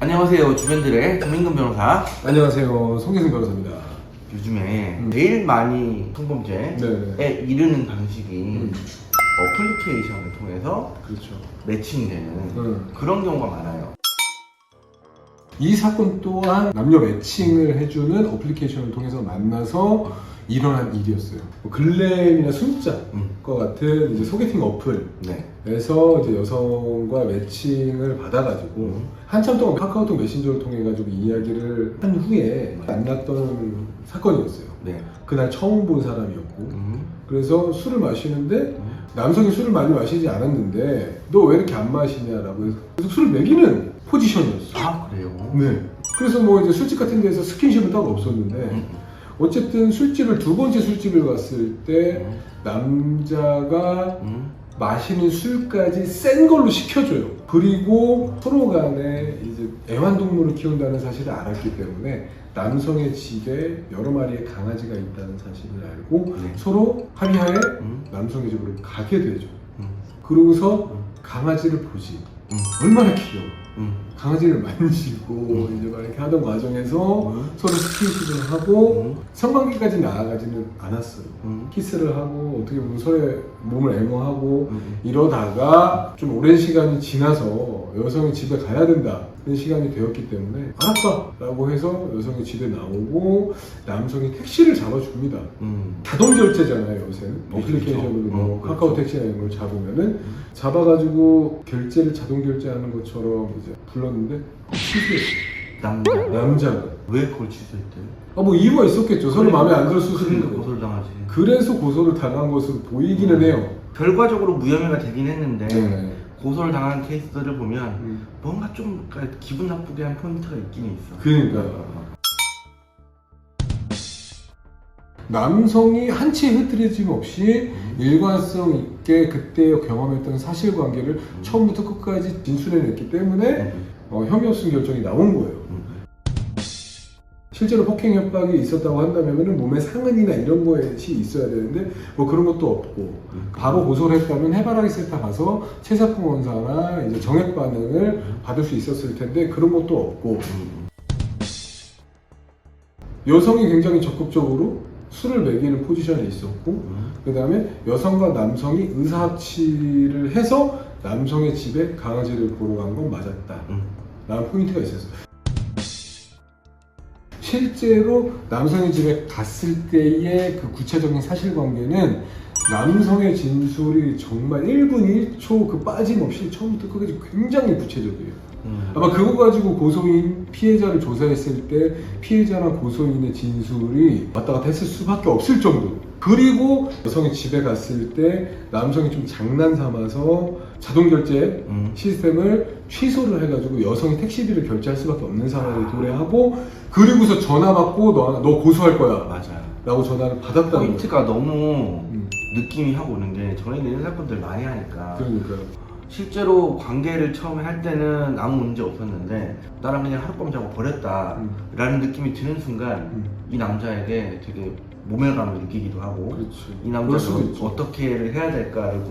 안녕하세요. 주변들의 김민근 변호사. 안녕하세요. 송기승 변호사입니다. 요즘에 제일 많이 성범죄에 네네. 이르는 방식이 어플리케이션을 통해서 그렇죠. 매칭되는 그런 경우가 많아요. 이 사건 또한 남녀 매칭을 해주는 어플리케이션을 통해서 만나서 일어난 일이었어요. 뭐 글램이나 순짝과 같은 이제 소개팅 어플에서 이제 여성과 매칭을 받아가지고 한참 동안 카카오톡 메신저를 통해 가지고 이야기를 한 후에 만났던 사건이었어요. 네. 그날 처음 본 사람이었고 그래서 술을 마시는데 남성이 술을 많이 마시지 않았는데 너 왜 이렇게 안 마시냐라고 해서 계속 술을 먹이는 포지션이었어요. 아, 그래요? 네. 그래서 뭐 이제 술집 같은 데서 스킨십은 딱 없었는데 어쨌든 술집을 두 번째 술집을 갔을 때 남자가 마시는 술까지 센 걸로 시켜줘요. 그리고 서로 간에 이제 애완동물을 키운다는 사실을 알았기 때문에 남성의 집에 여러 마리의 강아지가 있다는 사실을 알고 서로 합의하에 남성의 집으로 가게 되죠. 그러고서 강아지를 보지. 얼마나 귀여워. 강아지를 만지고 이제 막 이렇게 하던 과정에서 서로 스킨십을 하고 성관계까지 나아가지는 않았어요. 키스를 하고 어떻게 보면 서로의 몸을 애무하고 이러다가 좀 오랜 시간이 지나서 여성이 집에 가야 된다. 그런 시간이 되었기 때문에 알았다 라고 해서 여성이 집에 나오고 남성이 택시를 잡아줍니다. 자동 결제잖아요 요새는. 어플리케이션으로 뭐 카카오 택시나 이런 걸 잡으면은 잡아가지고 결제를 자동 결제하는 것처럼 이제 불렀는데 취소했어요. 남자가. 왜 그걸 취소했대요? 뭐 이유가 있었겠죠. 서로 마음에 안 들었을 수도 그러니까 있고. 고소를 당하지. 그래서 고소를 당한 것으로 보이기는 해요. 결과적으로 무혐의가 되긴 했는데 네. 고소를 당한 케이스들을 보면 뭔가 좀 기분 나쁘게 한 포인트가 있긴 있어. 그러니까 남성이 한치의 흐트러짐 없이 일관성 있게 그때 경험했던 사실관계를 처음부터 끝까지 진술해냈기 때문에 혐의 없음 결정이 나온 거예요. 실제로 폭행 협박이 있었다고 한다면 몸에 상흔이나 이런 것이 있어야 되는데 뭐 그런 것도 없고 바로 고소를 했다면 해바라기 센터 가서 최사풍 원사나 이제 정액 반응을 받을 수 있었을 텐데 그런 것도 없고 여성이 굉장히 적극적으로 술을 먹이는 포지션에 있었고 그 다음에 여성과 남성이 의사합치를 해서 남성의 집에 강아지를 보러 간 건 맞았다 라는 포인트가 있었어요. 실제로 남성의 집에 갔을 때의 그 구체적인 사실관계는 남성의 진술이 정말 1분 1초 그 빠짐없이 처음부터 끝까지 굉장히 구체적이에요. 아마 그거 가지고 고소인 피해자를 조사했을 때 피해자나 고소인의 진술이 왔다 갔다 했을 수밖에 없을 정도로. 그리고 여성이 집에 갔을 때 남성이 좀 장난 삼아서 자동 결제 시스템을 취소를 해가지고 여성이 택시비를 결제할 수밖에 없는 상황을 도래하고 그리고서 전화 받고 너 고소할 거야 맞아요. 라고 전화를 받았다는 거예요. 포인트가 너무 느낌이 하고 오는 게 저희는 이런 사건들 많이 하니까 그러니까요. 실제로 관계를 처음에 할 때는 아무 문제 없었는데 나랑 그냥 하룻밤 자고 버렸다 라는 느낌이 드는 순간 이 남자에게 되게 모멸감을 느끼기도 하고 그렇지. 이 남자는 어떻게 해야 될까를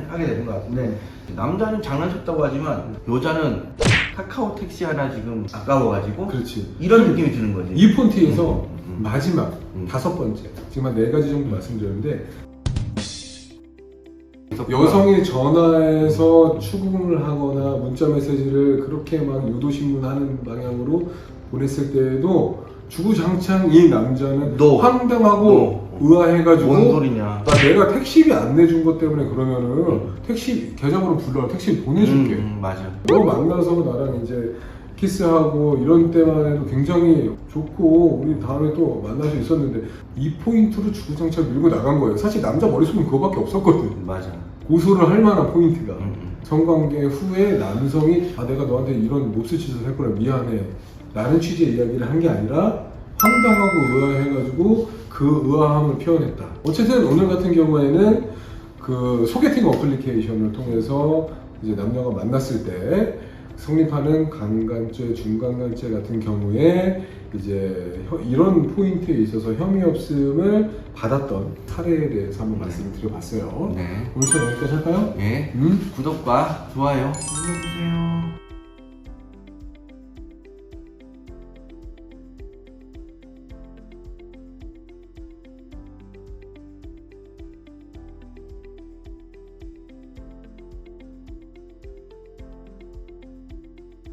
하게 되는 것 같은데 남자는 장난쳤다고 하지만 여자는 카카오 택시 하나 지금 아까워가지고 그렇지. 이런 느낌이 드는 거지. 이 폰트에서 마지막 5번째 지금 한 4가지 정도 말씀드렸는데 여성이 전화해서 추궁을 하거나 문자 메시지를 그렇게 막 유도신문하는 방향으로 보냈을 때에도 주구장창 이 남자는 황당하고 의아해가지고 뭔 소리냐. 내가 택시비 안 내준 것 때문에 그러면은 택시 계좌번호 불러 택시 보내줄게. 맞아. 너 만나서 나랑 이제 키스하고 이런 때만 해도 굉장히 좋고 우리 다음에 또 만날 수 있었는데 이 포인트로 주구장창 밀고 나간 거예요. 사실 남자 머릿속은 그거밖에 없었거든. 맞아. 고소를 할 만한 포인트가 성관계 후에 남성이 내가 너한테 이런 몹쓸 짓을 했구나 미안해 라는 취지의 이야기를 한 게 아니라 황당하고 의아해가지고 그 의아함을 표현했다. 어쨌든 오늘 같은 경우에는 그 소개팅 어플리케이션을 통해서 이제 남녀가 만났을 때 성립하는 강간죄, 중강간죄 같은 경우에 이제 이런 포인트에 있어서 혐의 없음을 받았던 사례에 대해서 한번 말씀을 드려봤어요. 네. 오늘 저 여기까지 할까요? 네. 구독과 좋아요 눌러주세요.